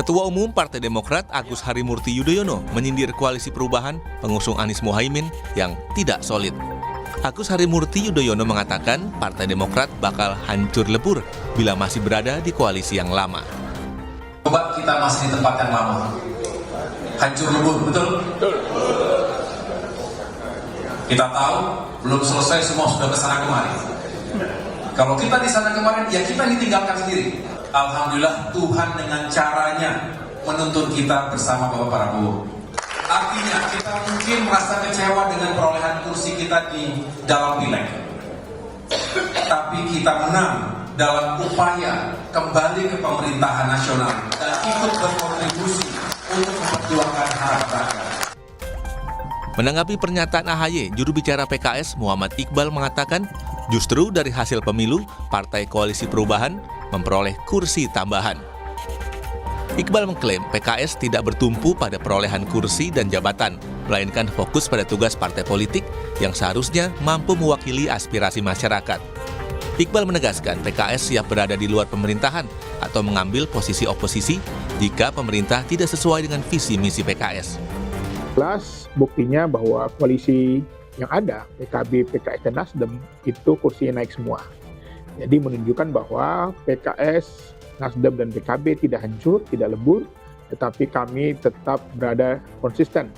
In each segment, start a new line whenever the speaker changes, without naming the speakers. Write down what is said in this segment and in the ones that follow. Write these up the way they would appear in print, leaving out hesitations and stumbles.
Ketua Umum Partai Demokrat Agus Harimurti Yudhoyono menyindir koalisi perubahan pengusung Anies Mohaimin yang tidak solid. Agus Harimurti Yudhoyono mengatakan Partai Demokrat bakal hancur lebur bila masih berada di koalisi yang lama.
Coba kita masih di tempat yang lama. Hancur lebur, betul? Kita tahu belum selesai, semua sudah kesana kemari. Kalau kita di sana kemarin, ya kita ditinggalkan sendiri. Alhamdulillah Tuhan dengan caranya menuntun kita bersama Bapak Prabowo. Artinya kita mungkin merasa kecewa dengan perolehan kursi kita di dalam pileg. Tapi kita menang dalam upaya kembali ke pemerintahan nasional dan ikut berkontribusi untuk memperjuangkan hak rakyat.
Menanggapi pernyataan AHY, juru bicara PKS Muhammad Iqbal mengatakan justru dari hasil pemilu, Partai Koalisi Perubahan memperoleh kursi tambahan. Iqbal mengklaim PKS tidak bertumpu pada perolehan kursi dan jabatan, melainkan fokus pada tugas partai politik yang seharusnya mampu mewakili aspirasi masyarakat. Iqbal menegaskan PKS siap berada di luar pemerintahan atau mengambil posisi oposisi jika pemerintah tidak sesuai dengan visi misi PKS.
Jelas buktinya bahwa koalisi yang ada, PKB, PKS, dan Nasdem, itu kursinya naik semua. Jadi menunjukkan bahwa PKS, Nasdem, dan PKB tidak hancur, tidak lebur, tetapi kami tetap berada konsisten,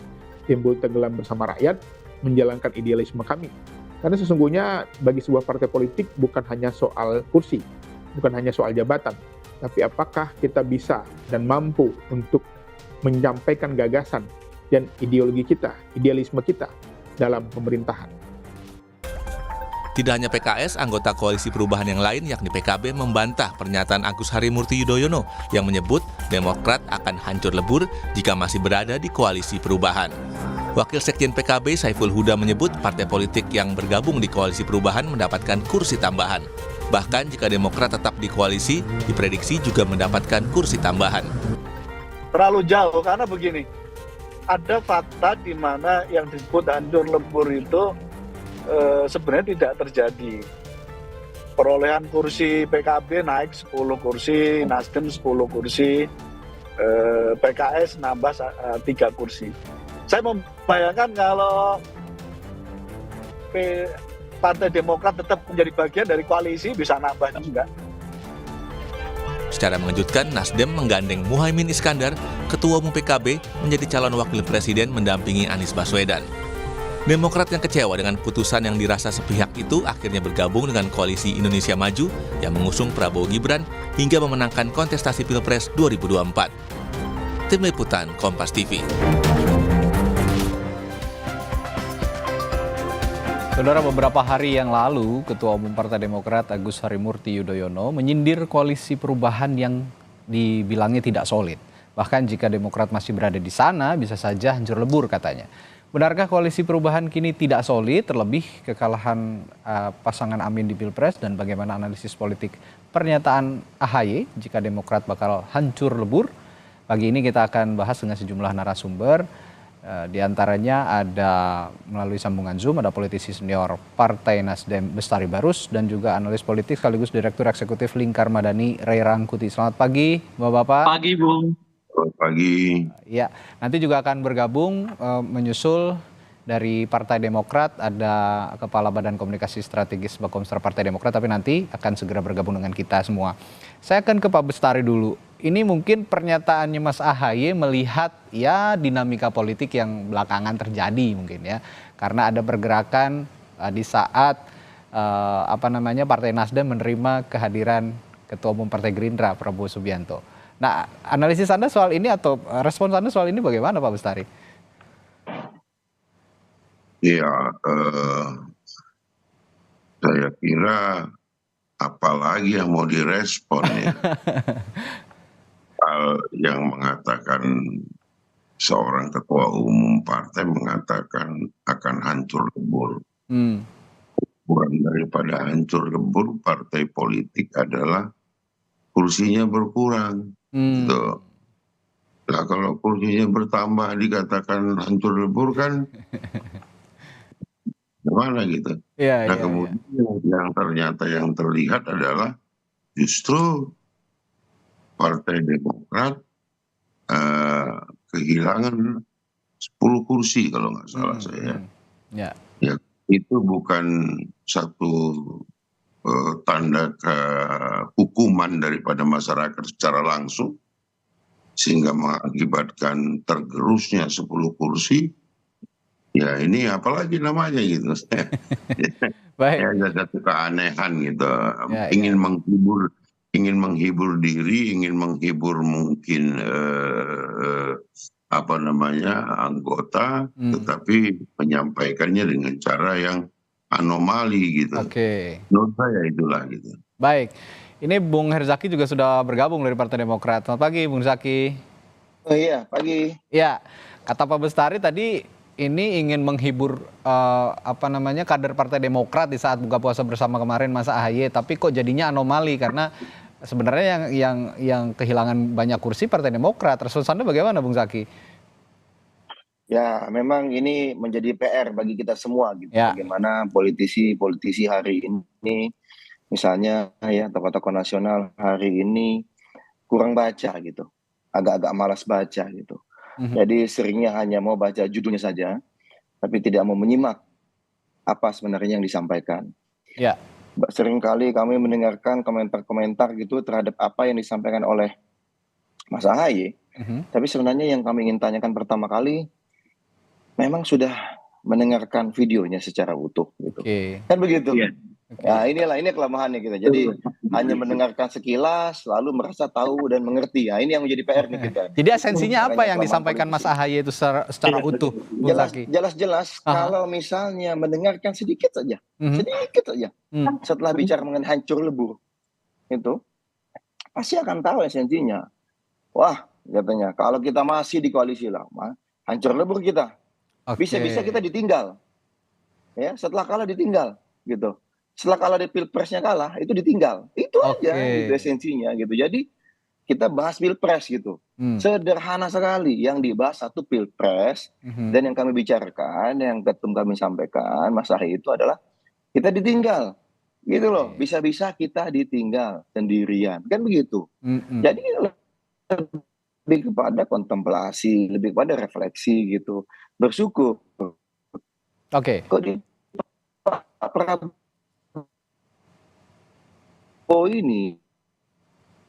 timbul tenggelam bersama rakyat, menjalankan idealisme kami. Karena sesungguhnya bagi sebuah partai politik bukan hanya soal kursi, bukan hanya soal jabatan, tapi apakah kita bisa dan mampu untuk menyampaikan gagasan dan ideologi kita, idealisme kita dalam pemerintahan.
Tidak hanya PKS, anggota koalisi perubahan yang lain yakni PKB membantah pernyataan Agus Harimurti Yudhoyono yang menyebut Demokrat akan hancur lebur jika masih berada di koalisi perubahan. Wakil Sekjen PKB Saiful Huda menyebut partai politik yang bergabung di koalisi perubahan mendapatkan kursi tambahan. Bahkan jika Demokrat tetap di koalisi, diprediksi juga mendapatkan kursi tambahan.
Terlalu jauh karena begini, ada fakta di mana yang disebut hancur lebur itu sebenarnya tidak terjadi. Perolehan kursi PKB naik 10 kursi, Nasdem 10 kursi, PKS nambah 3 kursi. Saya membayangkan kalau Partai Demokrat tetap menjadi bagian dari koalisi bisa nambah juga.
Secara mengejutkan, Nasdem menggandeng Muhaimin Iskandar, Ketua Umum PKB, menjadi calon wakil presiden mendampingi Anies Baswedan. Demokrat yang kecewa dengan putusan yang dirasa sepihak itu akhirnya bergabung dengan Koalisi Indonesia Maju yang mengusung Prabowo Gibran hingga memenangkan kontestasi Pilpres 2024. Tim Liputan Kompas TV.
Saudara, beberapa hari yang lalu, Ketua Umum Partai Demokrat Agus Harimurti Yudhoyono menyindir koalisi perubahan yang dibilangnya tidak solid. Bahkan jika Demokrat masih berada di sana, bisa saja hancur lebur katanya. Benarkah koalisi perubahan kini tidak solid, terlebih kekalahan pasangan Amin di Pilpres, dan bagaimana analisis politik pernyataan AHY jika Demokrat bakal hancur lebur? Pagi ini kita akan bahas dengan sejumlah narasumber. Di antaranya ada melalui sambungan Zoom, ada politisi senior Partai Nasdem Bestari Barus dan juga analis politik sekaligus Direktur Eksekutif Lingkar Madani Ray Rangkuti. Selamat pagi Bapak-bapak.
Pagi Bung.
Selamat pagi.
Ya, nanti juga akan bergabung menyusul dari Partai Demokrat ada Kepala Badan Komunikasi Strategis Bakomstra Partai Demokrat, tapi nanti akan segera bergabung dengan kita semua. Saya akan ke Pak Bestari dulu. Ini mungkin pernyataannya Mas AHY melihat ya dinamika politik yang belakangan terjadi mungkin ya. Karena ada pergerakan di saat Partai Nasdem menerima kehadiran Ketua Umum Partai Gerindra Prabowo Subianto. Nah, analisis Anda soal ini atau respons Anda soal ini bagaimana Pak Bestari?
Ya, saya kira apalagi yang mau direspon ya. Hal yang mengatakan seorang ketua umum partai mengatakan akan hancur lebur. Kurang daripada hancur lebur, partai politik adalah kursinya berkurang. Gitu. Nah, kalau kursinya bertambah dikatakan hancur lebur kan gimana gitu. Nah, kemudian yang ternyata yang terlihat adalah justru Partai Demokrat eh, kehilangan 10 kursi kalau nggak salah
Hmm,
saya.
Ya.
Ya, itu bukan satu tanda hukuman daripada masyarakat secara langsung, sehingga mengakibatkan tergerusnya 10 kursi. Ya ini apalagi namanya gitu.
Baik.
Ya ada satu keanehan gitu.
Ya,
Ingin
ya.
menghibur diri, ingin menghibur mungkin apa namanya anggota,
Hmm,
tetapi menyampaikannya dengan cara yang anomali gitu.
Oke.
Menurut saya itulah gitu.
Baik. Ini Bung Herzaki juga sudah bergabung dari Partai Demokrat. Selamat pagi, Bung Zaki.
Oh iya, pagi.
Ya, kata Pak Bestari tadi ini ingin menghibur kader Partai Demokrat di saat buka puasa bersama kemarin Mas AHY, tapi kok jadinya anomali karena sebenarnya yang kehilangan banyak kursi Partai Demokrat. Respons Anda bagaimana, Bung Zaki?
Ya, memang ini menjadi PR bagi kita semua gitu.
Ya.
Bagaimana politisi-politisi hari ini, misalnya ya tokoh-tokoh nasional hari ini kurang baca gitu. Agak-agak malas baca gitu.
Mhm.
Jadi seringnya hanya mau baca judulnya saja, tapi tidak mau menyimak apa sebenarnya yang disampaikan.
Ya.
Seringkali kami mendengarkan komentar-komentar gitu terhadap apa yang disampaikan oleh Mas AHY,
Mhm.
tapi sebenarnya yang kami ingin tanyakan pertama kali, memang sudah mendengarkan videonya secara utuh gitu.
Oke.
Kan begitu?
Iya.
Oke.
Nah, ini kelemahannya kita. Jadi hanya mendengarkan sekilas lalu merasa tahu dan mengerti. Nah, ini yang menjadi PR nih kita.
Jadi esensinya apa
Makanya
yang
kelemahan
disampaikan Mas
politisi.
AHY itu secara utuh, Bung Zaki?
Jelas
Aha.
kalau misalnya mendengarkan sedikit saja,
Mhm.
sedikit saja.
Hmm.
Setelah bicara mengenai hancur lebur, itu pasti akan tahu esensinya. Wah, katanya kalau kita masih di koalisi lama, hancur lebur kita. Bisa-bisa kita
Oke.
ditinggal. Ya, setelah kalah ditinggal gitu. Setelah kalah di pilpresnya kalah, itu ditinggal. Itu aja gitu
Oke.
esensinya gitu. Jadi kita bahas pilpres gitu.
Hmm.
Sederhana sekali. Yang dibahas satu pilpres
Mhm.
dan yang kami bicarakan, yang ketum kami sampaikan, Mas Ahy itu adalah kita ditinggal. Gitu loh.
Oke.
Bisa-bisa kita ditinggal sendirian. Kan begitu.
Mhm.
Jadi lebih kepada kontemplasi, lebih kepada refleksi gitu. Bersyukur.
Oke.
Kok di Pak Prabowo ini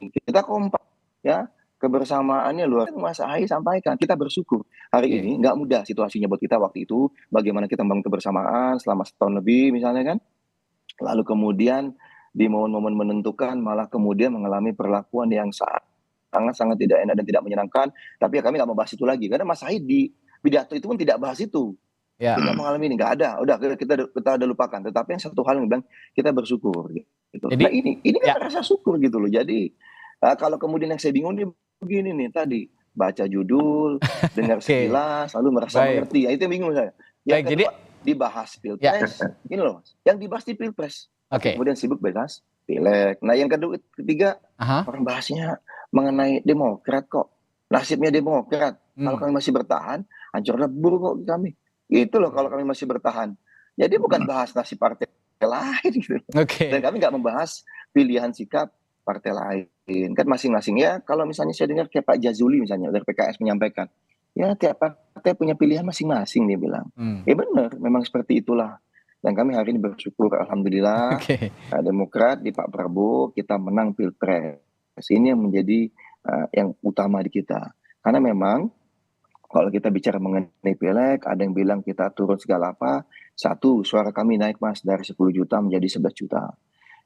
kita kompak ya, kebersamaannya luar. Mas Ahy sampaikan kita bersyukur hari
Oke.
ini nggak mudah situasinya buat kita waktu itu, bagaimana kita membangun kebersamaan selama setahun lebih misalnya kan, lalu kemudian di momen-momen menentukan malah kemudian mengalami perlakuan yang sangat tidak enak dan tidak menyenangkan. Tapi ya kami nggak mau bahas itu lagi karena Mas Ahy di pidato itu pun tidak bahas itu.
Ya.
Tidak mengalami ini, nggak ada. Udah kita udah lupakan. Tetapi yang satu hal yang bilang kita bersyukur gitu.
Jadi
Nah ini
ya.
kan rasa syukur gitu loh. Jadi kalau kemudian yang saya bingung nih begini nih tadi baca judul, dengar
Oke.
sekilas, lalu merasa
Baik.
mengerti. Ya, itu yang bingung saya. Yang
Baik, jadi
kedua dibahas
ya.
pilpres, ini loh, Mas. Yang dibahas di pilpres.
Oke.
Kemudian sibuk bahas pileg. Nah yang ketiga
Aha.
orang bahasnya mengenai Demokrat kok. Nasibnya Demokrat. Kalau
Hmm.
kami masih bertahan, hancur lebur kok kami. Itu loh kalau kami masih bertahan. Jadi bukan bahas nasib partai lain gitu.
Oke.
Dan kami nggak membahas pilihan sikap partai lain. Kan masing-masing ya, kalau misalnya saya dengar kayak Pak Jazuli misalnya dari PKS menyampaikan, ya tiap partai punya pilihan masing-masing dia bilang.
Hmm.
Ya benar, memang seperti itulah. Dan kami hari ini bersyukur alhamdulillah
Oke.
Demokrat di Pak Prabowo kita menang pilpres. Ini yang menjadi yang utama di kita. Karena memang kalau kita bicara mengenai pileg, ada yang bilang kita turun segala apa. Satu, suara kami naik Mas dari 10 juta menjadi 11 juta.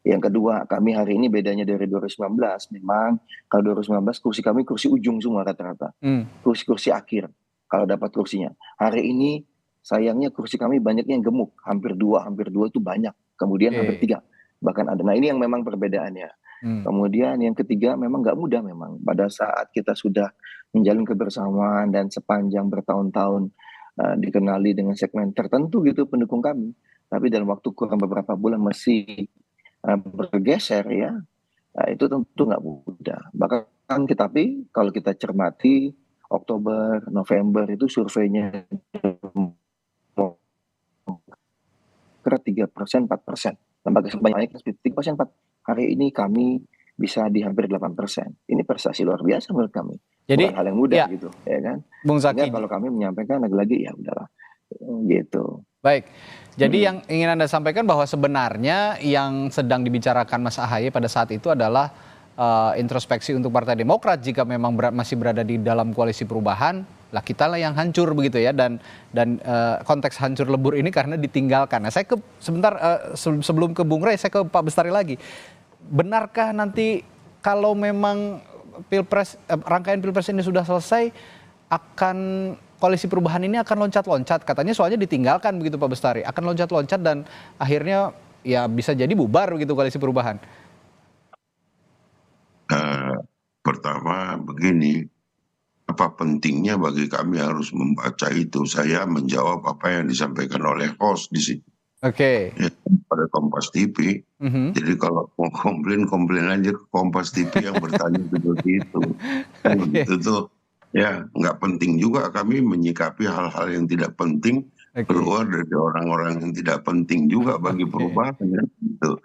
Yang kedua, kami hari ini bedanya dari 2019. Memang kalau 2019 kursi kami kursi ujung semua rata-rata.
Hmm.
Kursi-kursi akhir kalau dapat kursinya. Hari ini sayangnya kursi kami banyak yang gemuk. Hampir dua itu banyak. Kemudian
Oke.
hampir 3. Bahkan ada. Nah ini yang memang perbedaannya.
Hmm.
Kemudian yang ketiga memang nggak mudah memang. Pada saat kita sudah menjalin kebersamaan dan sepanjang bertahun-tahun dikenali dengan segmen tertentu gitu pendukung kami. Tapi dalam waktu kurang beberapa bulan masih bergeser ya. Nah, itu tentu nggak mudah. Bahkan tapi kalau kita cermati Oktober, November itu surveinya 3%, 4%. Lembaga survei naik 3%, 4%. Hari ini kami bisa di hampir 8%. Ini prestasi luar biasa menurut kami.
Jadi
bukan hal yang mudah
ya,
gitu, ya kan.
Bung
Sehingga
Zaki.
kalau kami menyampaikan lagi-lagi ya udahlah, gitu.
Baik. Jadi yang ingin Anda sampaikan bahwa sebenarnya yang sedang dibicarakan Mas AHY pada saat itu adalah introspeksi untuk Partai Demokrat. Jika memang masih berada di dalam koalisi perubahan, lah kita lah yang hancur begitu ya, dan konteks hancur lebur ini karena ditinggalkan. Nah, saya sebelum ke Bung Rey, saya ke Pak Bestari lagi. Benarkah nanti kalau memang rangkaian Pilpres ini sudah selesai, akan koalisi perubahan ini akan loncat-loncat, katanya soalnya ditinggalkan begitu Pak Bestari, akan loncat-loncat dan akhirnya ya bisa jadi bubar begitu koalisi perubahan?
Pertama begini, apa pentingnya bagi kami harus membaca itu? Saya menjawab apa yang disampaikan oleh host di sini.
Oke.
Ya, pada Kompas TV. Jadi kalau mau komplain aja ke Kompas TV yang bertanya seperti itu. Itu tuh ya nggak penting juga kami menyikapi hal-hal yang tidak penting keluar dari orang-orang yang tidak penting juga bagi perubahan ya, gitu.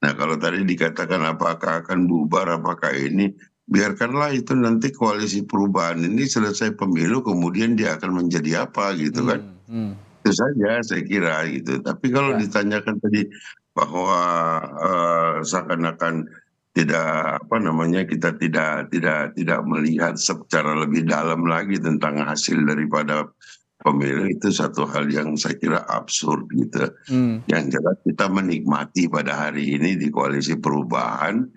Nah kalau tadi dikatakan apakah akan bubar, apakah ini, biarkanlah itu nanti koalisi perubahan ini selesai pemilu kemudian dia akan menjadi apa gitu kan. Itu saja saya kira gitu. Tapi kalau ditanyakan tadi bahwa seakan-akan kita tidak melihat secara lebih dalam lagi tentang hasil daripada pemilu, itu satu hal yang saya kira absurd gitu. Yang jelas kita menikmati pada hari ini di koalisi perubahan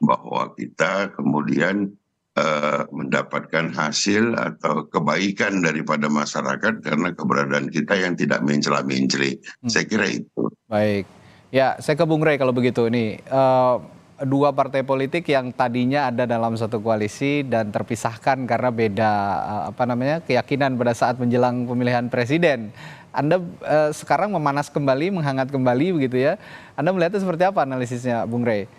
bahwa kita kemudian mendapatkan hasil atau kebaikan daripada masyarakat karena keberadaan kita yang tidak mencela-menceli. Saya kira itu.
Baik. Ya, saya ke Bung Rey kalau begitu. Ini dua partai politik yang tadinya ada dalam satu koalisi dan terpisahkan karena beda keyakinan pada saat menjelang pemilihan presiden. Anda sekarang memanas kembali, menghangat kembali begitu ya. Anda melihatnya seperti apa analisisnya, Bung Rey?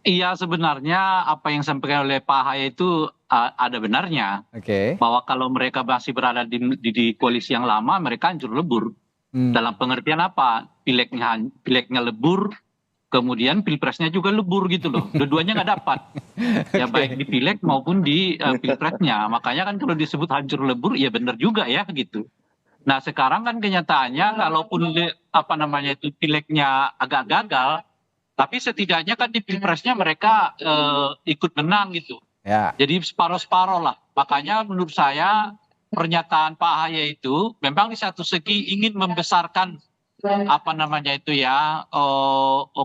Iya, sebenarnya apa yang disampaikan oleh Pak AHY itu ada benarnya. Bahwa kalau mereka masih berada di koalisi yang lama, mereka hancur lebur. Dalam pengertian apa? Pileknya lebur, kemudian pilpresnya juga lebur gitu loh. Dua-duanya nggak dapat. Ya baik di pilek maupun di pilpresnya. Makanya kan kalau disebut hancur lebur, ya benar juga ya gitu. Nah sekarang kan kenyataannya kalaupun pileknya agak gagal, tapi setidaknya kan di pilpresnya mereka ikut menang gitu. Jadi separoh-separoh lah. Makanya menurut saya pernyataan Pak AHY itu memang di satu segi ingin membesarkan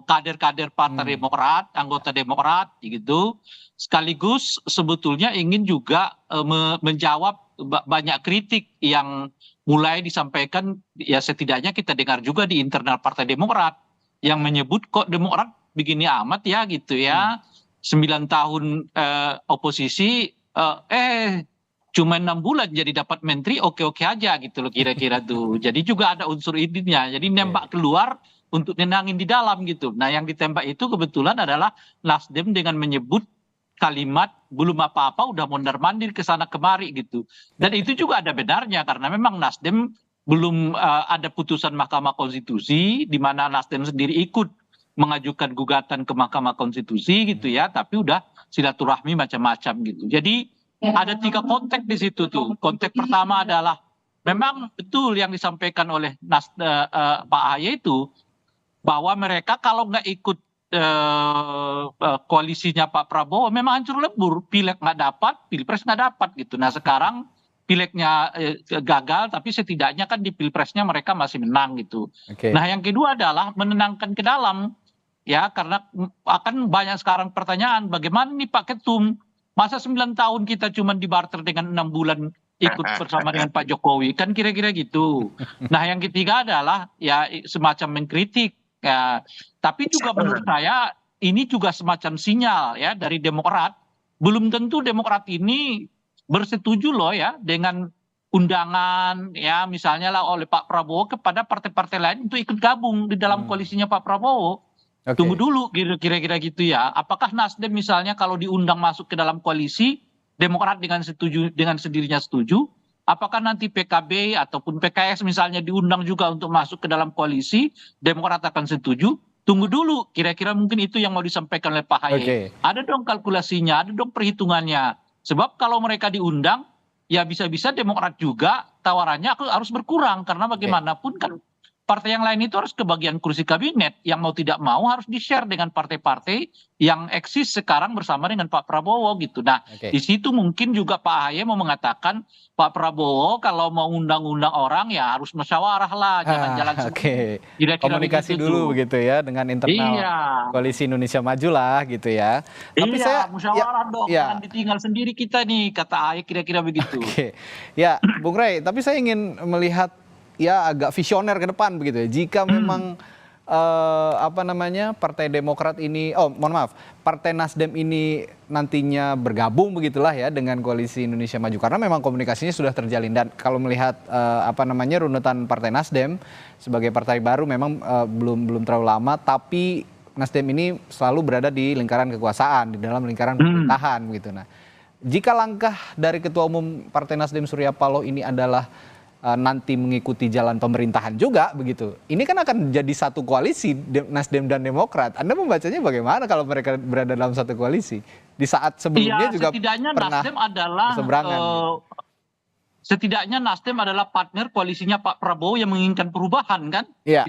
kader-kader Partai Demokrat, anggota Demokrat gitu. Sekaligus sebetulnya ingin juga menjawab banyak kritik yang mulai disampaikan, ya setidaknya kita dengar juga di internal Partai Demokrat yang menyebut kok Demokrat begini amat ya gitu ya. 9 tahun oposisi cuma 6 bulan jadi dapat menteri, oke-oke aja gitu loh kira-kira tuh. Jadi juga ada unsur ininya. Jadi nembak keluar untuk nenangin di dalam gitu. Nah yang ditembak itu kebetulan adalah Nasdem dengan menyebut kalimat belum apa-apa udah mondar-mandir ke sana kemari gitu. Dan itu juga ada benarnya karena memang Nasdem belum ada putusan Mahkamah Konstitusi di mana Nasdem sendiri ikut mengajukan gugatan ke Mahkamah Konstitusi gitu ya, tapi udah silaturahmi macam-macam gitu. Jadi ada 3 konteks di situ tuh. Konteks pertama adalah memang betul yang disampaikan oleh Pak AHY itu bahwa mereka kalau nggak ikut koalisinya Pak Prabowo memang hancur lebur, pileg nggak dapat, pilpres nggak dapat gitu. Nah sekarang pilegnya gagal, tapi setidaknya kan di pilpresnya mereka masih menang gitu. Nah yang kedua adalah menenangkan ke dalam, ya karena akan banyak sekarang pertanyaan bagaimana nih Pak Ketum, masa 9 tahun kita cuma dibarter dengan 6 bulan ikut bersama dengan Pak Jokowi, kan kira-kira gitu. Nah yang ketiga adalah ya semacam mengkritik, ya. Tapi juga menurut saya ini juga semacam sinyal ya dari Demokrat, belum tentu Demokrat ini bersetuju loh ya dengan undangan ya misalnya lah oleh Pak Prabowo kepada partai-partai lain untuk ikut gabung di dalam koalisinya Pak Prabowo. Tunggu dulu kira-kira gitu ya. Apakah Nasdem misalnya kalau diundang masuk ke dalam koalisi, Demokrat dengan sendirinya setuju? Apakah nanti PKB ataupun PKS misalnya diundang juga untuk masuk ke dalam koalisi, Demokrat akan setuju? tunggu dulu, kira-kira mungkin itu yang mau disampaikan oleh Pak Haye. Ada dong kalkulasinya, ada dong perhitungannya. Sebab kalau mereka diundang, ya bisa-bisa Demokrat juga tawarannya harus berkurang, karena bagaimanapun kan partai yang lain itu harus kebagian kursi kabinet, yang mau tidak mau harus di-share dengan partai-partai yang eksis sekarang bersama dengan Pak Prabowo gitu. Nah, di situ mungkin juga Pak Ahy mau mengatakan Pak Prabowo kalau mau undang-undang orang ya harus musyawarah lah, jangan jalan sendiri.
Komunikasi dulu begitu ya dengan internal Koalisi Indonesia Maju lah gitu ya. Tapi
musyawarah dong, jangan ditinggal sendiri kita nih, kata Ahy kira-kira begitu.
Ya, Bung Rey, tapi saya ingin melihat ya agak visioner ke depan begitu ya. Jika memang Partai Demokrat ini, Partai Nasdem ini nantinya bergabung begitulah ya dengan Koalisi Indonesia Maju, karena memang komunikasinya sudah terjalin. Dan kalau melihat runutan Partai Nasdem sebagai partai baru memang belum terlalu lama, tapi Nasdem ini selalu berada di lingkaran kekuasaan, di dalam lingkaran pemerintahan begitu. Nah, jika langkah dari Ketua Umum Partai Nasdem Surya Paloh ini adalah nanti mengikuti jalan pemerintahan juga begitu, ini kan akan jadi satu koalisi Nasdem dan Demokrat. Anda membacanya bagaimana kalau mereka berada dalam satu koalisi di saat sebelumnya juga
setidaknya
pernah
Nasdem adalah setidaknya Nasdem adalah partner koalisinya Pak Prabowo yang menginginkan perubahan kan?
Iya.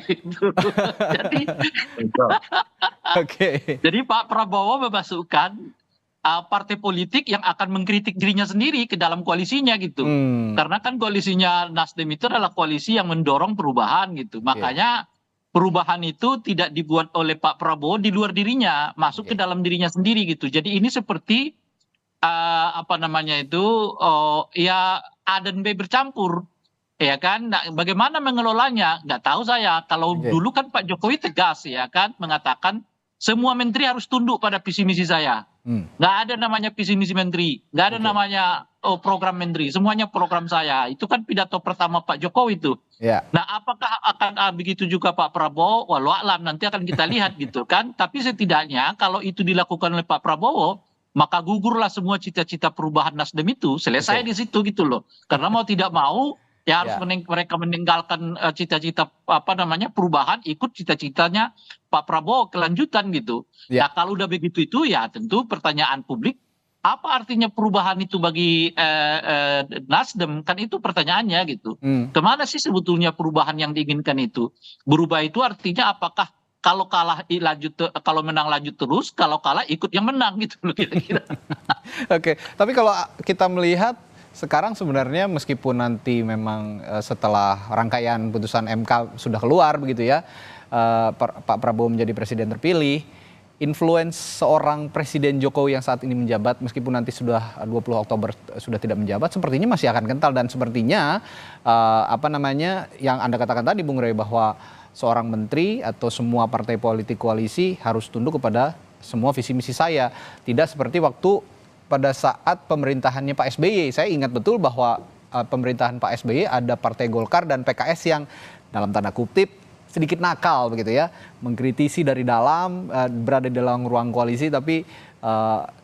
Jadi Pak Prabowo memasukkan partai politik yang akan mengkritik dirinya sendiri ke dalam koalisinya gitu. Karena kan koalisinya Nasdem itu adalah koalisi yang mendorong perubahan gitu. Makanya perubahan itu tidak dibuat oleh Pak Prabowo di luar dirinya, masuk ke dalam dirinya sendiri gitu. Jadi ini seperti ya A dan B bercampur. Ya kan, nah, bagaimana mengelolanya? Nggak tahu saya. Kalau dulu kan Pak Jokowi tegas ya kan, mengatakan semua menteri harus tunduk pada visi misi saya. Nggak ada namanya visi misi menteri, nggak ada namanya program menteri, semuanya program saya. Itu kan pidato pertama Pak Jokowi itu. Nah, apakah akan begitu juga Pak Prabowo? Walau alam, nanti akan kita lihat gitu kan. Tapi setidaknya kalau itu dilakukan oleh Pak Prabowo, maka gugurlah semua cita-cita perubahan Nasdem itu, selesai di situ gitu loh. Karena mau tidak mau ya harus mereka meninggalkan cita-cita perubahan, ikut cita-citanya Pak Prabowo kelanjutan gitu. Nah, kalau udah begitu itu ya tentu pertanyaan publik, apa artinya perubahan itu bagi Nasdem, kan itu pertanyaannya gitu. Kemana sih sebetulnya perubahan yang diinginkan itu? Berubah itu artinya apakah kalau kalah kalau menang lanjut terus, kalau kalah ikut yang menang gitu loh kira-kira.
Tapi kalau kita melihat sekarang sebenarnya meskipun nanti memang setelah rangkaian putusan MK sudah keluar begitu ya, Pak Prabowo menjadi presiden terpilih, influence seorang Presiden Jokowi yang saat ini menjabat meskipun nanti sudah 20 Oktober sudah tidak menjabat, sepertinya masih akan kental. Dan sepertinya yang Anda katakan tadi Bung Rey, bahwa seorang menteri atau semua partai politik koalisi harus tunduk kepada semua visi misi saya. Tidak seperti waktu pada saat pemerintahannya Pak SBY. Saya ingat betul bahwa pemerintahan Pak SBY ada Partai Golkar dan PKS yang dalam tanda kutip sedikit nakal begitu ya, mengkritisi dari dalam, berada di dalam ruang koalisi, tapi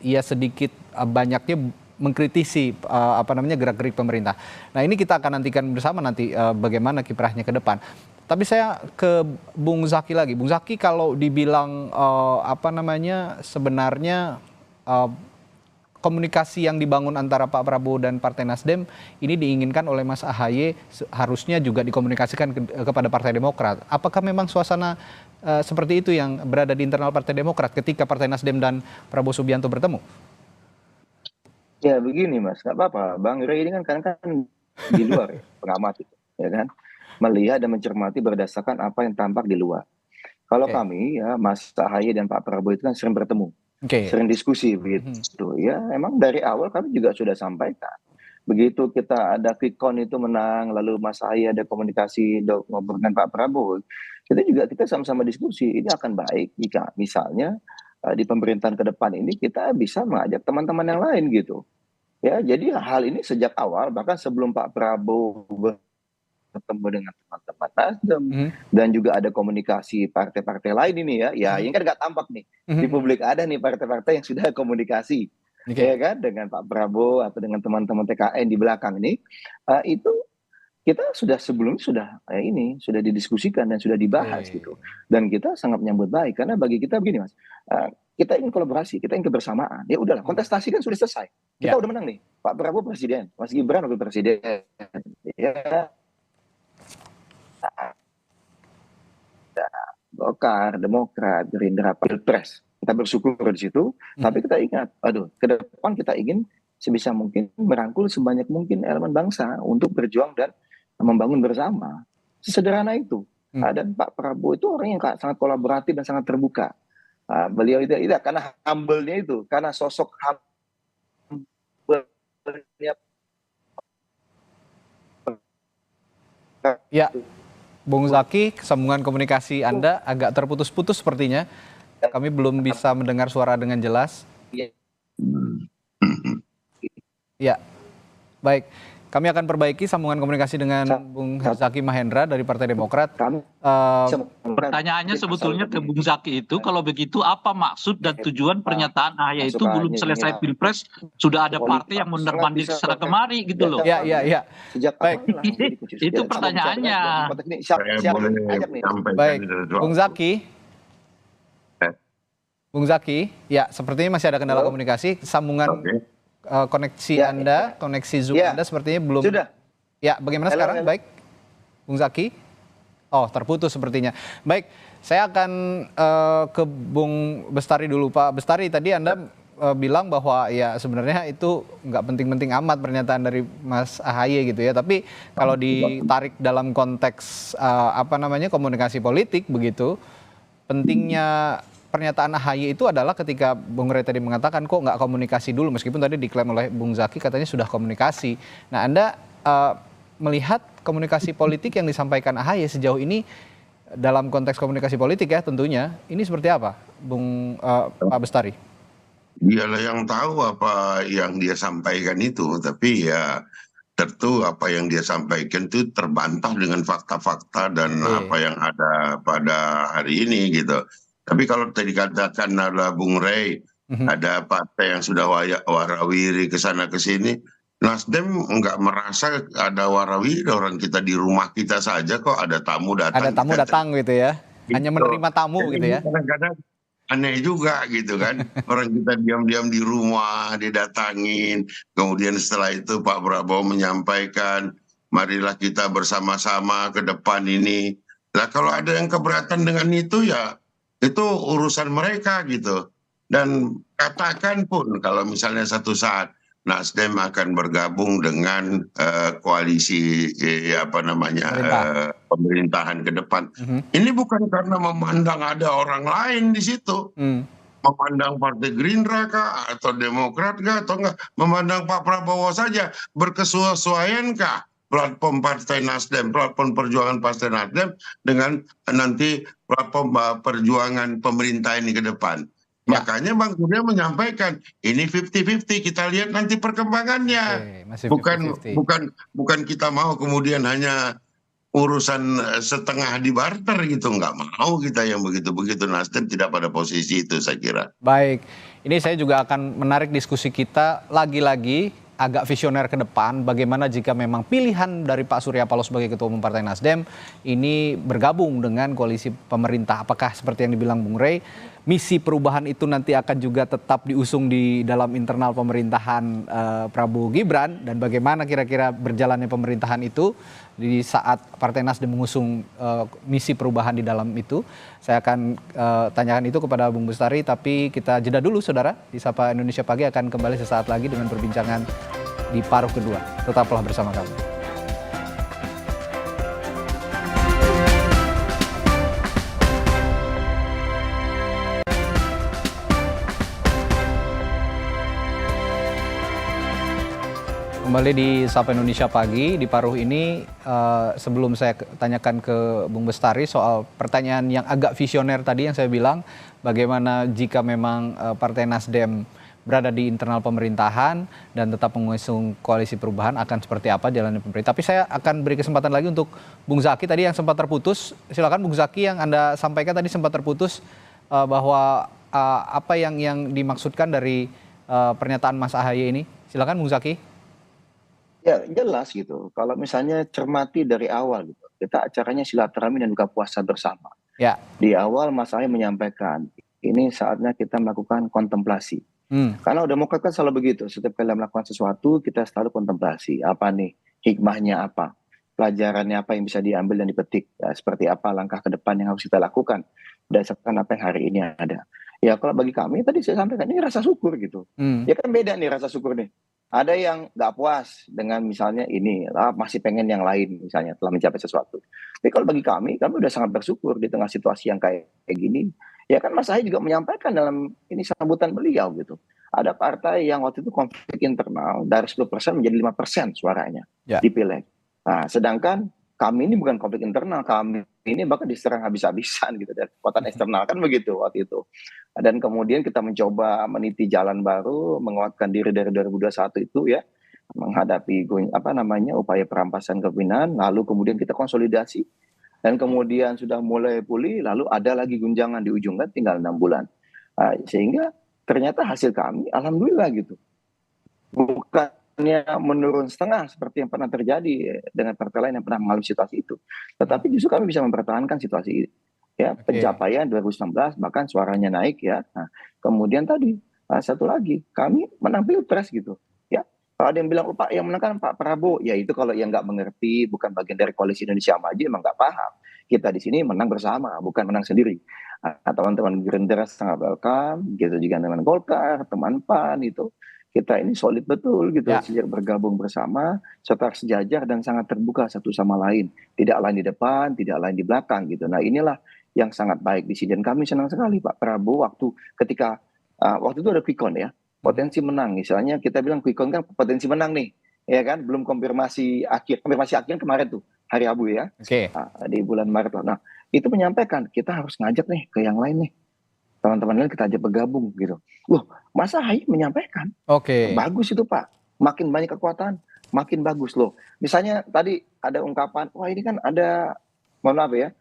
ia sedikit banyaknya mengkritisi gerak-gerik pemerintah. Nah, ini kita akan nantikan bersama nanti bagaimana kiprahnya ke depan. Tapi saya ke Bung Zaki lagi. Bung Zaki, kalau dibilang sebenarnya komunikasi yang dibangun antara Pak Prabowo dan Partai Nasdem ini diinginkan oleh Mas Ahaye harusnya juga dikomunikasikan kepada Partai Demokrat. Apakah memang suasana seperti itu yang berada di internal Partai Demokrat ketika Partai Nasdem dan Prabowo Subianto bertemu?
Ya begini Mas, nggak apa-apa. Bang Rey ini kan kadang-kadang di luar ya, pengamat itu, ya kan, melihat dan mencermati berdasarkan apa yang tampak di luar. Kalau kami ya Mas Ahaye dan Pak Prabowo itu kan sering bertemu. Sering diskusi begitu ya, emang dari awal kami juga sudah sampaikan begitu kita ada quick count itu menang, lalu Mas Ahaye ada komunikasi ngobrol dengan Pak Prabowo, kita sama-sama diskusi ini akan baik jika misalnya di pemerintahan ke depan ini kita bisa mengajak teman-teman yang lain gitu ya. Jadi hal ini sejak awal, bahkan sebelum Pak Prabowo bertemu dengan teman-teman Nasdem dan juga ada komunikasi partai-partai lain ini ya ini kan nggak tampak nih di publik, ada nih partai-partai yang sudah komunikasi ya kan dengan Pak Prabowo atau dengan teman-teman TKN di belakang ini, itu kita sudah sebelumnya sudah didiskusikan dan sudah dibahas gitu. Dan kita sangat menyambut baik karena bagi kita begini Mas, kita ingin kolaborasi, kita ingin kebersamaan. Ya udahlah, kontestasi kan sudah selesai. Kita udah menang nih. Pak Prabowo presiden, Mas Gibran wakil presiden. Ya. Golkar, Demokrat, Gerindra, Pilpres. Kita bersyukur di situ, tapi kita ingat, ke depan kita ingin sebisa mungkin merangkul sebanyak mungkin elemen bangsa untuk berjuang dan membangun bersama. Sesederhana itu. Dan Pak Prabowo itu orang yang sangat kolaboratif dan sangat terbuka. Beliau itu karena humble-nya itu, karena sosok humble-nya.
Ya, Bung Zaki, sambungan komunikasi Anda agak terputus-putus sepertinya. Kami belum bisa mendengar suara dengan jelas. Ya, baik. Kami akan perbaiki sambungan komunikasi dengan Bung Zaki Mahendra dari Partai Demokrat.
Pertanyaannya sebetulnya ke Bung Zaki itu, kalau begitu apa maksud dan tujuan pernyataan AHY itu belum selesai Pilpres, sudah ada partai yang mondar-mandir kesana kemari gitu loh.
Ya. Baik.
Itu pertanyaannya.
Baik, Bung Zaki, ya sepertinya masih ada kendala komunikasi, sambungan koneksi Anda, koneksi Zoom Anda sepertinya belum.
Sudah.
Ya, bagaimana sekarang? Baik, Bung Zaki. Oh, terputus sepertinya. Baik, saya akan ke Bung Bestari dulu, Pak Bestari. Tadi Anda bilang bahwa ya sebenarnya itu nggak penting-penting amat pernyataan dari Mas AHY gitu ya. Tapi kalau ditarik dalam konteks komunikasi politik begitu, pentingnya pernyataan AHY itu adalah ketika Bung Rey tadi mengatakan kok nggak komunikasi dulu, meskipun tadi diklaim oleh Bung Zaki katanya sudah komunikasi. Nah, Anda melihat komunikasi politik yang disampaikan AHY sejauh ini dalam konteks komunikasi politik ya tentunya, ini seperti apa, Pak Bestari?
Dialah yang tahu apa yang dia sampaikan itu, tapi ya tentu apa yang dia sampaikan itu terbantah dengan fakta-fakta dan apa yang ada pada hari ini gitu. Tapi kalau tadi katakan adalah Bung Rey, ada partai yang sudah warawiri ke sana ke sini, Nasdem nggak merasa ada warawiri, orang kita di rumah kita saja kok ada tamu datang.
Ada tamu datang gitu ya, hanya menerima tamu gitu ya.
Kadang-kadang aneh juga gitu kan, orang kita diam-diam di rumah didatangin, kemudian setelah itu Pak Prabowo menyampaikan, marilah kita bersama-sama ke depan ini. Nah kalau ada yang keberatan dengan itu ya, itu urusan mereka gitu. Dan katakan pun kalau misalnya satu saat Nasdem akan bergabung dengan koalisi pemerintahan ke depan. Ini bukan karena memandang ada orang lain di situ. Memandang Partai Gerindra kah atau Demokrat kah atau enggak, memandang Pak Prabowo saja, berkesesuaiankah platform Partai Nasdem, platform perjuangan Partai Nasdem dengan nanti platform perjuangan pemerintah ini ke depan. Makanya Bang Surya menyampaikan ini 50-50, kita lihat nanti perkembangannya. Bukan kita mau kemudian hanya urusan setengah di barter gitu, nggak mau kita yang begitu-begitu. Nasdem tidak pada posisi itu saya kira.
Baik, ini saya juga akan menarik diskusi kita lagi-lagi agak visioner ke depan, bagaimana jika memang pilihan dari Pak Surya Paloh sebagai Ketua Umum Partai Nasdem ini bergabung dengan koalisi pemerintah. Apakah seperti yang dibilang Bung Rey, misi perubahan itu nanti akan juga tetap diusung di dalam internal pemerintahan Prabowo Gibran, dan bagaimana kira-kira berjalannya pemerintahan itu di saat Partai Nasdem mengusung misi perubahan di dalam itu. Saya akan tanyakan itu kepada Bung Bestari, tapi kita jeda dulu saudara. Di Sapa Indonesia Pagi akan kembali sesaat lagi dengan perbincangan di paruh kedua. Tetaplah bersama kami. Kembali di Sapa Indonesia Pagi, di paruh ini sebelum saya tanyakan ke Bung Bestari soal pertanyaan yang agak visioner tadi yang saya bilang, bagaimana jika memang Partai Nasdem berada di internal pemerintahan dan tetap mengusung koalisi perubahan, akan seperti apa jalannya pemerintah. Tapi saya akan beri kesempatan lagi untuk Bung Zaki tadi yang sempat terputus. Silakan Bung Zaki, yang Anda sampaikan tadi sempat terputus bahwa apa yang dimaksudkan dari pernyataan Mas AHY ini. Silakan Bung Zaki.
Ya jelas gitu. Kalau misalnya cermati dari awal gitu, kita acaranya silaturahmi dan buka puasa bersama.
Ya.
Di awal Mas Ahaye menyampaikan, ini saatnya kita melakukan kontemplasi. Karena Demokrat kan selalu begitu, setiap kali melakukan sesuatu kita selalu kontemplasi. Apa nih hikmahnya apa? Pelajarannya apa yang bisa diambil dan dipetik? Ya, seperti apa langkah ke depan yang harus kita lakukan berdasarkan apa yang hari ini ada. Ya kalau bagi kami tadi saya sampaikan ini rasa syukur gitu. Ya kan beda nih rasa syukur nih. Ada yang nggak puas dengan misalnya ini, masih pengen yang lain misalnya telah mencapai sesuatu. Tapi kalau bagi kami udah sangat bersyukur di tengah situasi yang kayak gini. Ya kan Mas Ahaye juga menyampaikan dalam ini sambutan beliau gitu. Ada partai yang waktu itu konflik internal dari 10% menjadi 5% suaranya di Pileg. Nah, sedangkan kami ini bukan konflik internal, kami ini bahkan diserang habis-habisan gitu dari kekuatan eksternal kan begitu waktu itu. Dan kemudian kita mencoba meniti jalan baru, menguatkan diri dari 2021 itu ya, menghadapi upaya perampasan kepemimpinan, lalu kemudian kita konsolidasi dan kemudian sudah mulai pulih, lalu ada lagi gunjangan di ujung kan tinggal 6 bulan. Sehingga ternyata hasil kami alhamdulillah gitu. Bukannya menurun setengah seperti yang pernah terjadi dengan partai lain yang pernah mengalami situasi itu. Tetapi justru kami bisa mempertahankan situasi ya, pencapaian 2019 bahkan suaranya naik ya. Nah, kemudian tadi satu lagi kami menang Pilpres gitu. Ya, kalau ada yang bilang Pak yang menang kan Pak Prabowo, ya itu kalau yang nggak mengerti bukan bagian dari koalisi Indonesia Maju emang nggak paham. Kita di sini menang bersama, bukan menang sendiri. Teman-teman Gerindra sangat welcome, gitu juga dengan Golkar, teman PAN itu. Kita ini solid betul gitu, sejak bergabung bersama, serta sejajar dan sangat terbuka satu sama lain. Tidak lain di depan, tidak lain di belakang gitu. Nah inilah yang sangat baik di sini. Dan kami senang sekali Pak Prabowo ketika waktu itu ada quick count ya, potensi menang. Misalnya kita bilang quick count kan potensi menang nih, ya kan? Belum konfirmasi akhir kemarin tuh, hari Rabu ya, di bulan Maret. Nah itu menyampaikan kita harus ngajak nih ke yang lain nih. Teman-teman lain kita ajak bergabung gitu. Loh, Mas Ahaye menyampaikan. Bagus itu Pak. Makin banyak kekuatan, makin bagus loh. Misalnya tadi ada ungkapan, wah ini kan ada, mohon maaf ya,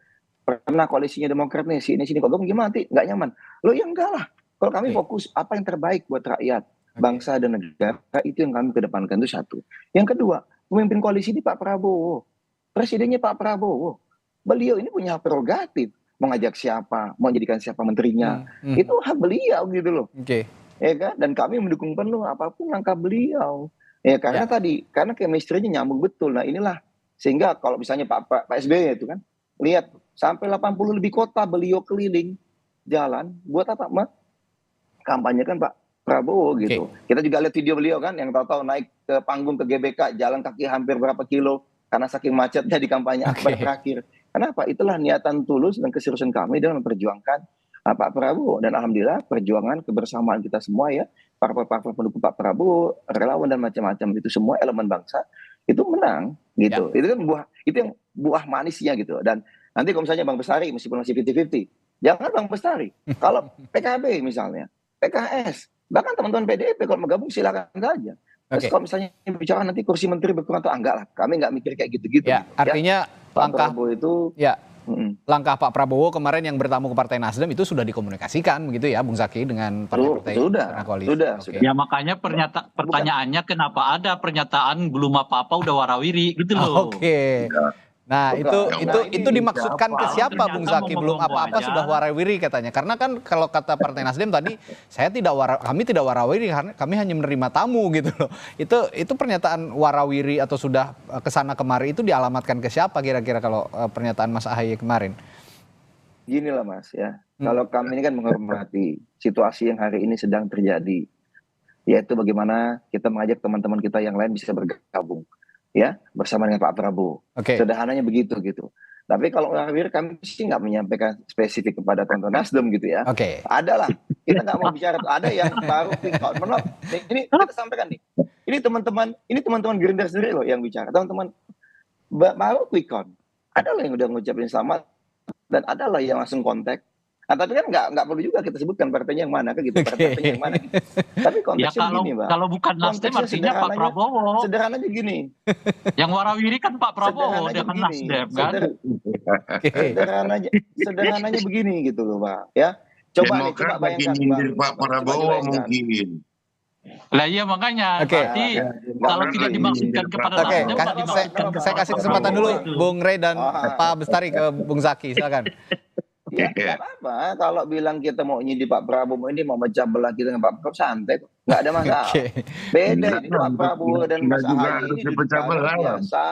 pernah koalisinya Demokrat nih, sini kok gimana nanti nggak nyaman. Loh ya enggak lah. Kalau kami fokus apa yang terbaik buat rakyat, bangsa dan negara, itu yang kami kedepankan itu satu. Yang kedua, pemimpin koalisi ini Pak Prabowo. Presidennya Pak Prabowo. Beliau ini punya prerogatif. Mengajak siapa, mau jadikan siapa menterinya, itu hak beliau gitu loh, ya kan? Dan kami mendukung penuh apapun langkah beliau, ya karena karena chemistry-nya nyambung betul. Nah inilah sehingga kalau misalnya Pak SBY itu kan, lihat sampai 80 lebih kota beliau keliling jalan, buat apa? Kampanye kan Pak Prabowo gitu. Kita juga lihat video beliau kan, yang tahu-tahu naik ke panggung ke GBK, jalan kaki hampir berapa kilo karena saking macetnya di kampanye akbar terakhir. Kenapa? Itulah niatan tulus dan keseriusan kami dalam memperjuangkan Pak Prabowo. Dan alhamdulillah perjuangan kebersamaan kita semua ya, parpol-parpol pendukung Pak Prabowo, relawan dan macam-macam itu semua elemen bangsa itu menang gitu. Itu kan yang buah manisnya gitu. Dan nanti kalau misalnya Bang Bestari meskipun masih 50-50, jangan Bang Bestari. Kalau PKB misalnya, PKS, bahkan teman-teman PDIP kalau mau gabung silakan saja. Terus kalau misalnya bicara nanti kursi menteri berkurang atau enggak lah, kami enggak mikir kayak gitu-gitu.
Ya, artinya langkah
Prabowo itu
langkah Pak Prabowo kemarin yang bertamu ke Partai Nasdem itu sudah dikomunikasikan begitu ya, Bung Zaki, dengan partai-partai koalisi.
Sudah.
Ya makanya pertanyaannya kenapa ada pernyataan belum apa-apa udah warawiri gitu loh. Nah, itu dimaksudkan ke siapa Bung Zaki? Belum apa-apa sudah warawiri katanya. Karena kan kalau kata Partai Nasdem tadi, kami tidak warawiri karena kami hanya menerima tamu gitu loh. Itu pernyataan warawiri atau sudah kesana kemari itu dialamatkan ke siapa kira-kira kalau pernyataan Mas Ahaye kemarin?
Gini lah Mas ya. Kalau kami ini kan menghormati situasi yang hari ini sedang terjadi. Yaitu bagaimana kita mengajak teman-teman kita yang lain bisa bergabung. Ya, bersama dengan Pak Prabowo. Sederhananya begitu gitu. Tapi kalau warawiri kami sih nggak menyampaikan spesifik kepada teman-teman Nasdem gitu ya. Ada lah, kita nggak mau bicara. Ada yang baru quick count. Ini kita sampaikan nih. Ini teman-teman Gerindra sendiri loh yang bicara. Teman-teman baru quick count. Ada lah yang udah ngucapin selamat dan ada lah yang langsung kontak. Nah, tapi kan nggak perlu juga kita sebutkan partainya yang mana kan gitu, partainya yang mana. Gitu. Tapi konteksnya begini, Mbak. Kalau bukan Nasdem artinya Pak Prabowo. Sederhananya gini.
Yang warawiri kan Pak Prabowo dengan Nasdem kan.
Sederhananya begini gitu loh, Pak. Ya. Coba bayangkan
Pak Prabowo mungkin.
Lah iya makanya,
Oke.
berarti kalau tidak dimaksudkan kepada
Oke,
Nasdem, nggak dimaksudkan
saya
kepada
kasih
Pak
kesempatan
Prabowo
dulu
itu.
Bung Rey dan Pak Bestari ke Bung Zaki, silakan.
Ya tidak apa-apa kalau bilang kita mau nyindir Pak Prabowo ini mau mecah belah kita dengan Pak Prabowo santai kok. Nggak ada masalah.
Oke.
Beda ini Pak Prabowo dan
Enggak
Mas
juga
Ahaye
harus
ini duduk
dipecah
bareng
belah.
biasa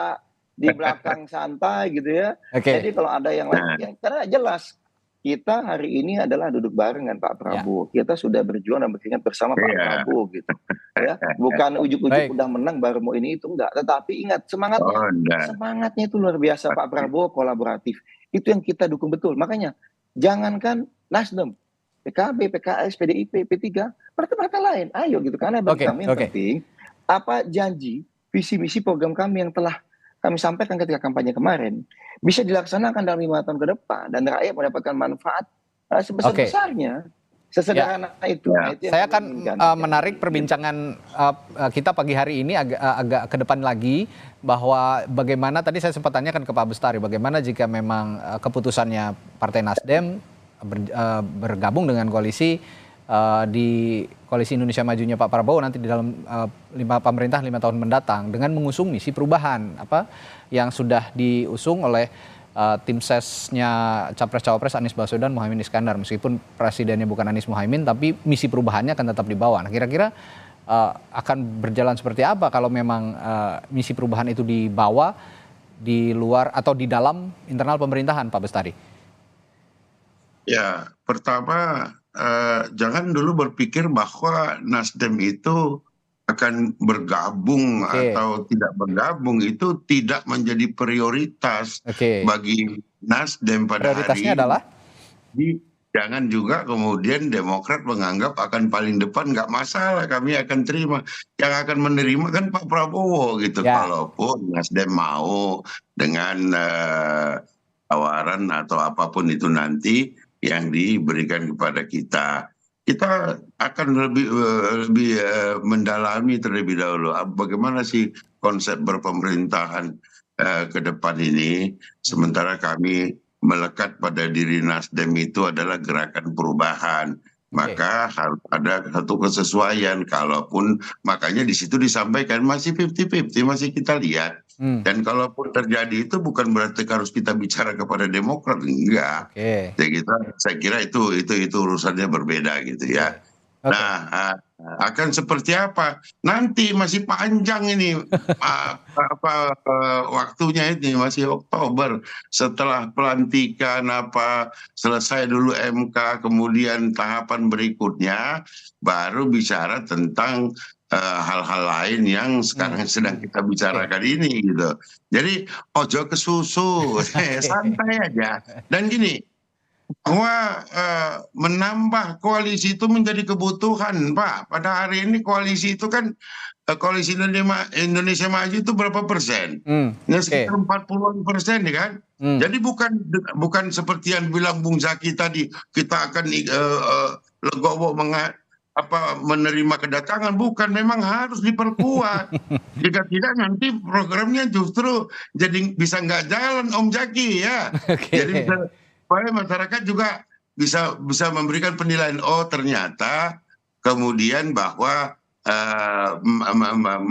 di belakang santai gitu ya.
Oke.
Jadi kalau ada yang lain ya, karena jelas kita hari ini adalah duduk bareng dengan Pak Prabowo. Kita sudah berjuang dan berkeringat bersama Pak Prabowo gitu. Ya, bukan ujuk-ujuk udah menang baru mau ini itu enggak. Tetapi ingat semangatnya itu luar biasa Pak Prabowo kolaboratif. Itu yang kita dukung betul. Makanya jangankan Nasdem, PKB, PKS, PDIP, P3, partai-partai lain, ayo gitu. Karena bagi kami yang penting apa janji, visi misi program kami yang telah kami sampaikan ketika kampanye kemarin bisa dilaksanakan dalam 5 tahun ke depan dan rakyat mendapatkan manfaat sebesar-besarnya. Sesederhana itu. Nah, itu
saya akan menarik perbincangan kita pagi hari ini agak ke depan lagi, bahwa bagaimana tadi saya sempat tanyakan ke Pak Bestari, bagaimana jika memang keputusannya Partai Nasdem bergabung dengan koalisi di koalisi Indonesia Majunya Pak Prabowo nanti di dalam pemerintah 5 tahun mendatang dengan mengusung misi perubahan yang sudah diusung oleh tim sesnya Capres-Cawapres Anies Baswedan, Muhaimin Iskandar. Meskipun presidennya bukan Anies Muhaimin, tapi misi perubahannya akan tetap dibawa. Nah, kira-kira akan berjalan seperti apa kalau memang misi perubahan itu dibawa di luar atau di dalam internal pemerintahan, Pak Bestari?
Ya, pertama jangan dulu berpikir bahwa Nasdem itu akan bergabung atau tidak bergabung, itu tidak menjadi prioritas bagi Nasdem pada
prioritasnya
hari ini.
Adalah?
Jangan juga kemudian Demokrat menganggap akan paling depan, nggak masalah kami akan terima. Yang akan menerima kan Pak Prabowo gitu. Kalaupun Nasdem mau dengan tawaran atau apapun itu nanti yang diberikan kepada kita. Kita akan lebih mendalami terlebih dahulu bagaimana sih konsep berpemerintahan ke depan ini. Sementara kami melekat pada diri Nasdem itu adalah gerakan perubahan. Maka harus ada satu kesesuaian. Kalaupun makanya di situ disampaikan masih 50-50, masih kita lihat. Dan kalaupun terjadi itu bukan berarti harus kita bicara kepada Demokrat, enggak. Saya kira itu urusannya berbeda gitu ya. Nah, akan seperti apa? Nanti masih panjang ini waktunya ini, masih Oktober. Setelah pelantikan selesai dulu MK, kemudian tahapan berikutnya baru bicara tentang hal-hal lain yang sekarang sedang kita bicarakan ini gitu. Jadi ojo ke susu, santai aja. Dan gini, bahwa menambah koalisi itu menjadi kebutuhan, Pak. Pada hari ini koalisi itu kan koalisi Indonesia Maju itu berapa persen? Sekitar 40% ya kan? Jadi bukan seperti yang bilang Bung Zaki tadi, kita akan legowo menerima kedatangan. Bukan, memang harus diperkuat. Jika tidak nanti programnya justru jadi bisa nggak jalan, Om Zaki ya. Jadi supaya masyarakat juga bisa memberikan penilaian, oh ternyata kemudian bahwa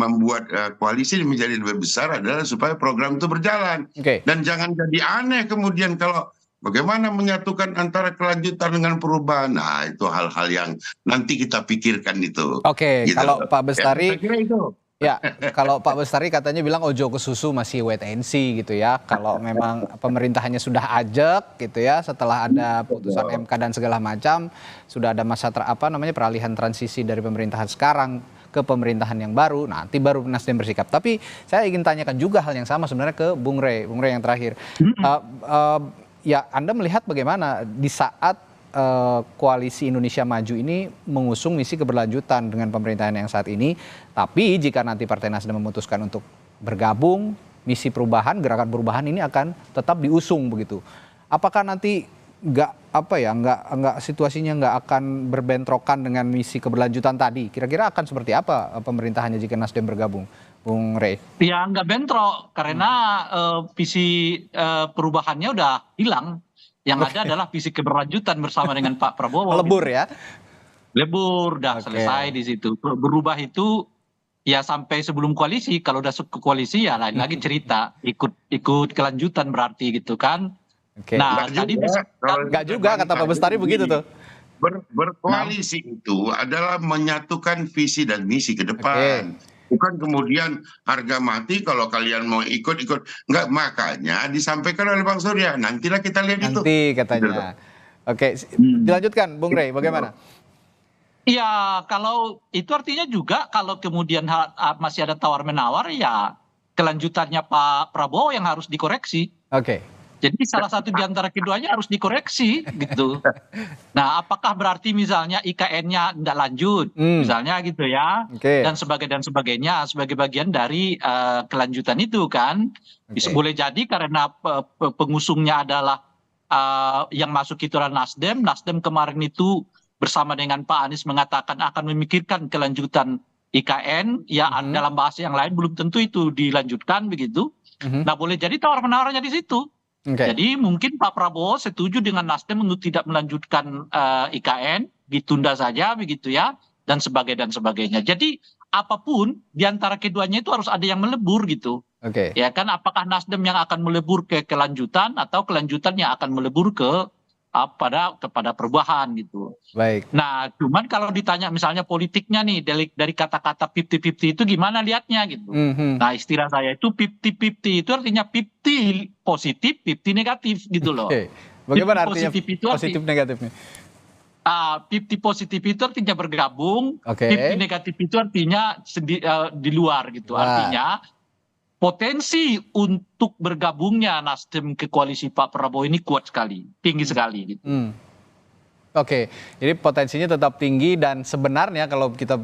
membuat koalisi menjadi lebih besar adalah supaya program itu berjalan. Dan jangan jadi aneh kemudian kalau bagaimana menyatukan antara kelanjutan dengan perubahan. Nah, itu hal-hal yang nanti kita pikirkan itu.
Gitu. Kalau Pak Bestari,
saya kira itu.
Ya, kalau Pak Bestari katanya bilang ojo ke susu, masih wait and see gitu ya. Kalau memang pemerintahannya sudah ajak gitu ya, setelah ada putusan MK dan segala macam, sudah ada masa peralihan transisi dari pemerintahan sekarang ke pemerintahan yang baru, nanti baru Nasdem bersikap. Tapi saya ingin tanyakan juga hal yang sama sebenarnya ke Bung Rey yang terakhir. Ya, Anda melihat bagaimana di saat koalisi Indonesia Maju ini mengusung misi keberlanjutan dengan pemerintahan yang saat ini, tapi jika nanti Partai Nasdem memutuskan untuk bergabung, misi perubahan, gerakan perubahan ini akan tetap diusung begitu. Apakah nanti nggak situasinya nggak akan berbentrokan dengan misi keberlanjutan tadi? Kira-kira akan seperti apa pemerintahannya jika Nasdem bergabung, Bung Rey? Ya
nggak bentrok karena visi perubahannya udah hilang. Yang ada adalah visi keberlanjutan bersama dengan Pak Prabowo.
Melebur ya?
Lebur, dah
Oke.
selesai di situ. Berubah itu ya sampai sebelum koalisi. Kalau udah ke koalisi ya lain lagi cerita. Ikut kelanjutan berarti gitu kan.
Oke.
Nah,
Enggak
tadi
juga. Kalau
Nggak juga kata Pak Bestari begitu tuh.
Berkoalisi itu adalah menyatukan visi dan misi ke depan.
Oke.
Bukan kemudian harga mati kalau kalian mau ikut-ikut. Enggak, makanya disampaikan oleh Bang Surya. Nantilah kita lihat itu.
Nanti katanya. Oke, dilanjutkan Bung Rey, bagaimana?
iya, kalau itu artinya juga kalau kemudian masih ada tawar-menawar ya kelanjutannya Pak Prabowo yang harus dikoreksi.
Oke.
Jadi salah satu di antara keduanya harus dikoreksi gitu. Nah, apakah berarti misalnya IKN-nya tidak lanjut, misalnya gitu ya,
Oke.
dan sebagainya sebagai bagian dari kelanjutan itu kan, bisa
Oke.
boleh jadi karena pengusungnya adalah yang masuk itu adalah Nasdem. Nasdem kemarin itu bersama dengan Pak Anies mengatakan akan memikirkan kelanjutan IKN, ya dalam bahasa yang lain belum tentu itu dilanjutkan begitu. Nah, boleh jadi tawar-menawarnya di situ.
Oke.
Jadi mungkin Pak Prabowo setuju dengan Nasdem untuk tidak melanjutkan IKN, ditunda saja begitu ya, dan sebagainya. Jadi apapun di antara keduanya itu harus ada yang melebur gitu.
Oke.
Ya kan, apakah Nasdem yang akan melebur ke kelanjutan atau kelanjutan yang akan melebur kepada perubahan gitu.
Baik.
Nah, cuman kalau ditanya misalnya politiknya nih dari kata-kata 50-50 itu gimana lihatnya gitu. Nah, istilah saya itu 50-50 itu artinya 50 positif, 50 negatif gitu loh.
Oke. Bagaimana artinya
Positif itu
positif negatifnya?
50 positif itu artinya bergabung,
Oke.
50 negatif itu artinya di luar gitu.
Wah.
Artinya potensi untuk bergabungnya Nasdem ke koalisi Pak Prabowo ini kuat sekali, tinggi sekali gitu.
Oke, jadi potensinya tetap tinggi dan sebenarnya kalau kita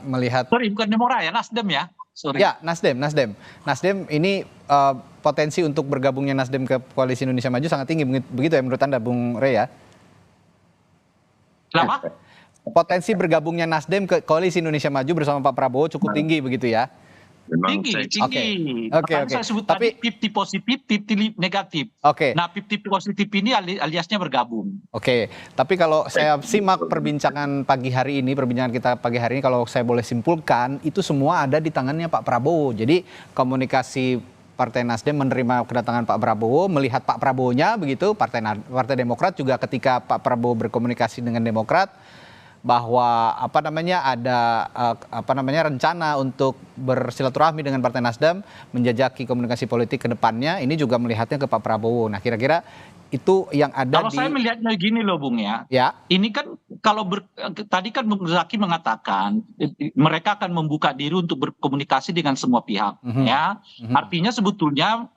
melihat
Sorry, bukan Demokrat ya, Nasdem ya. Sorry.
ya Nasdem ini potensi untuk bergabungnya Nasdem ke koalisi Indonesia Maju sangat tinggi begitu ya menurut Anda Bung Rey ya?
Kenapa?
Potensi bergabungnya Nasdem ke koalisi Indonesia Maju bersama Pak Prabowo cukup tinggi begitu ya?
Memang
Tinggi.
Oke.
Makanya saya sebut tadi 50 positif, 50 negatif.
Oke.
Nah, 50 positif ini aliasnya bergabung.
Oke, tapi kalau saya simak perbincangan kita pagi hari ini, kalau saya boleh simpulkan, itu semua ada di tangannya Pak Prabowo. Jadi komunikasi Partai Nasdem menerima kedatangan Pak Prabowo, melihat Pak Prabowo-nya begitu, Partai Demokrat juga ketika Pak Prabowo berkomunikasi dengan Demokrat, bahwa ada rencana untuk bersilaturahmi dengan Partai Nasdem, menjajaki komunikasi politik ke depannya, ini juga melihatnya ke Pak Prabowo. Nah, kira-kira itu yang ada
Kalau saya melihatnya gini loh Bung ya.
Ya.
Ini kan tadi kan Bung Zaki mengatakan mereka akan membuka diri untuk berkomunikasi dengan semua pihak ya. Artinya sebetulnya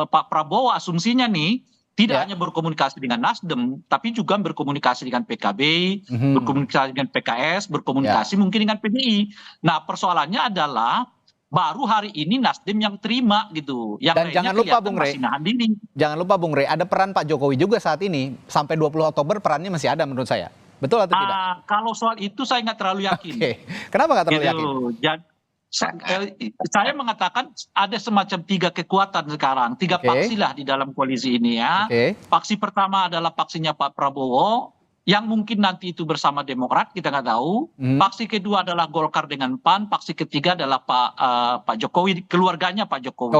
Pak Prabowo asumsinya nih tidak hanya berkomunikasi dengan Nasdem, tapi juga berkomunikasi dengan PKB, berkomunikasi dengan PKS, berkomunikasi mungkin dengan PDI. Nah, persoalannya adalah baru hari ini Nasdem yang terima gitu. Yang
dan jangan lupa Bung Rey, ada peran Pak Jokowi juga saat ini. Sampai 20 Oktober perannya masih ada menurut saya. Betul atau tidak?
Kalau soal itu saya nggak terlalu yakin.
Oke. Kenapa nggak terlalu yakin?
Saya mengatakan ada semacam 3 kekuatan sekarang, 3 paksi lah di dalam koalisi ini ya. Paksi pertama adalah paksinya Pak Prabowo, yang mungkin nanti itu bersama Demokrat, kita nggak tahu. Paksi kedua adalah Golkar dengan PAN, paksi ketiga adalah Pak Jokowi, keluarganya Pak Jokowi.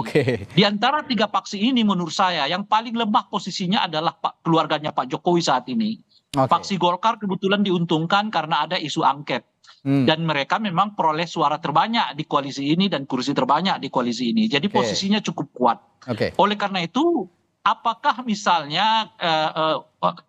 Di antara 3 paksi ini menurut saya yang paling lemah posisinya adalah keluarganya Pak Jokowi saat ini. Paksi Golkar kebetulan diuntungkan karena ada isu angket. Dan mereka memang peroleh suara terbanyak di koalisi ini dan kursi terbanyak di koalisi ini. Jadi posisinya cukup kuat. Oleh karena itu, apakah misalnya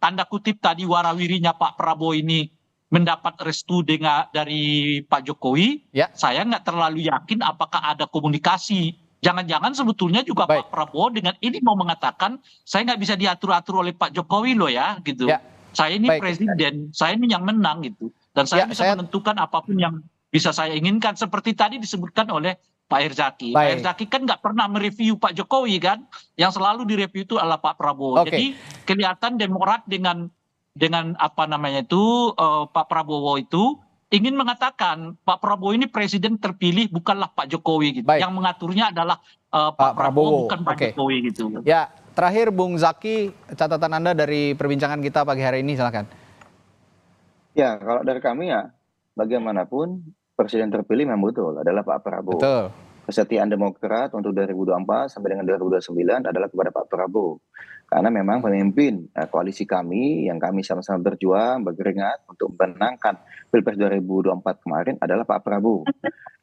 tanda kutip tadi warawirinya Pak Prabowo ini mendapat restu dari Pak Jokowi? Saya nggak terlalu yakin apakah ada komunikasi. Jangan-jangan sebetulnya juga Pak Prabowo dengan ini mau mengatakan saya nggak bisa diatur-atur oleh Pak Jokowi loh ya gitu. Saya ini presiden, saya ini yang menang gitu. Dan saya bisa menentukan apapun yang bisa saya inginkan. Seperti tadi disebutkan oleh Pak Herzaki. Pak Herzaki kan nggak pernah mereview Pak Jokowi kan. Yang selalu direview itu adalah Pak Prabowo. Jadi kelihatan Demokrat dengan Pak Prabowo itu ingin mengatakan Pak Prabowo ini presiden terpilih bukanlah Pak Jokowi gitu. Yang mengaturnya adalah Pak Prabowo bukan Pak Jokowi gitu.
Ya, terakhir Bung Zaki, catatan Anda dari perbincangan kita pagi hari ini, silakan.
Ya, kalau dari kami ya, bagaimanapun presiden terpilih memang betul adalah Pak Prabowo.
Betul.
Kesetiaan Demokrat untuk 2024 sampai dengan 2029 adalah kepada Pak Prabowo. Karena memang pemimpin koalisi kami yang kami sama-sama berjuang, berkeringat untuk memenangkan Pilpres 2024 kemarin adalah Pak Prabowo.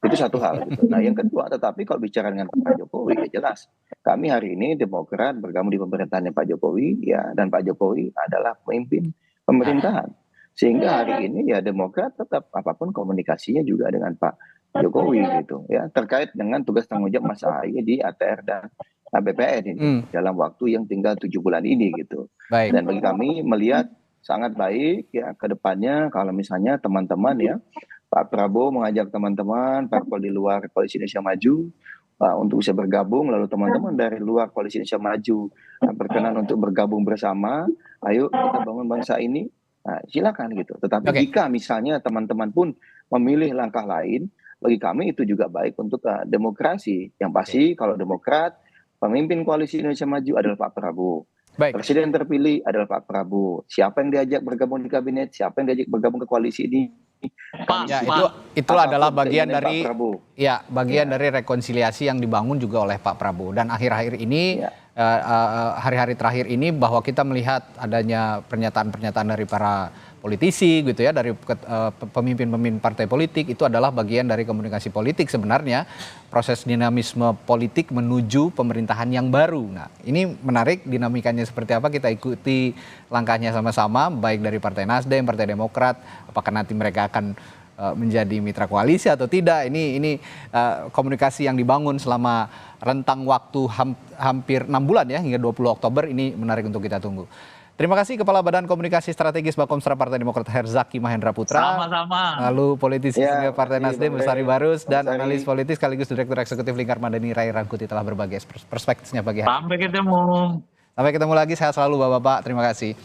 Itu satu hal gitu. Nah, yang kedua, tetapi kalau bicara dengan Pak Jokowi ya jelas. Kami hari ini Demokrat bergabung di pemerintahannya Pak Jokowi ya, dan Pak Jokowi adalah pemimpin pemerintahan. Sehingga hari ini ya Demokrat tetap apapun komunikasinya juga dengan Pak Jokowi gitu ya, terkait dengan tugas tanggung jawab Mas Ahaye di ATR dan BPN ini dalam waktu yang tinggal 7 bulan ini gitu.
Baik.
Dan bagi kami melihat sangat baik ya ke depannya kalau misalnya teman-teman ya Pak Prabowo mengajak teman-teman parpol di luar Koalisi Indonesia Maju untuk bisa bergabung, lalu teman-teman dari luar Koalisi Indonesia Maju berkenan untuk bergabung bersama, ayo kita bangun bangsa ini. Nah, silakan gitu. Tetapi jika misalnya teman-teman pun memilih langkah lain, bagi kami itu juga baik untuk demokrasi. Yang pasti kalau Demokrat, pemimpin Koalisi Indonesia Maju adalah Pak Prabowo.
Baik.
Presiden terpilih adalah Pak Prabowo. Siapa yang diajak bergabung di kabinet, siapa yang diajak bergabung ke koalisi ini,
ya, itu adalah bagian dari bagian
Ya.
dari rekonsiliasi yang dibangun juga oleh Pak Prabowo. Dan akhir-akhir ini hari-hari terakhir ini bahwa kita melihat adanya pernyataan-pernyataan dari para politisi gitu ya, dari pemimpin-pemimpin partai politik, itu adalah bagian dari komunikasi politik sebenarnya, proses dinamisme politik menuju pemerintahan yang baru. Nah, ini menarik dinamikanya seperti apa, kita ikuti langkahnya sama-sama, baik dari Partai Nasdem, Partai Demokrat, apakah nanti mereka akan menjadi mitra koalisi atau tidak. Ini komunikasi yang dibangun selama rentang waktu hampir 6 bulan ya, hingga 20 Oktober, ini menarik untuk kita tunggu. Terima kasih Kepala Badan Komunikasi Strategis Bakomstra Partai Demokrat Herzaki Mahendra Putra.
Sama-sama.
Lalu politisi juga Partai Nasdem Bestari Barus, dan
Bestari.
analis politik sekaligus Direktur Eksekutif Lingkar Madani Ray Rangkuti telah berbagi perspektifnya pagi hari.
Sampai ketemu.
Sampai ketemu lagi, sehat selalu Bapak-bapak. Terima kasih.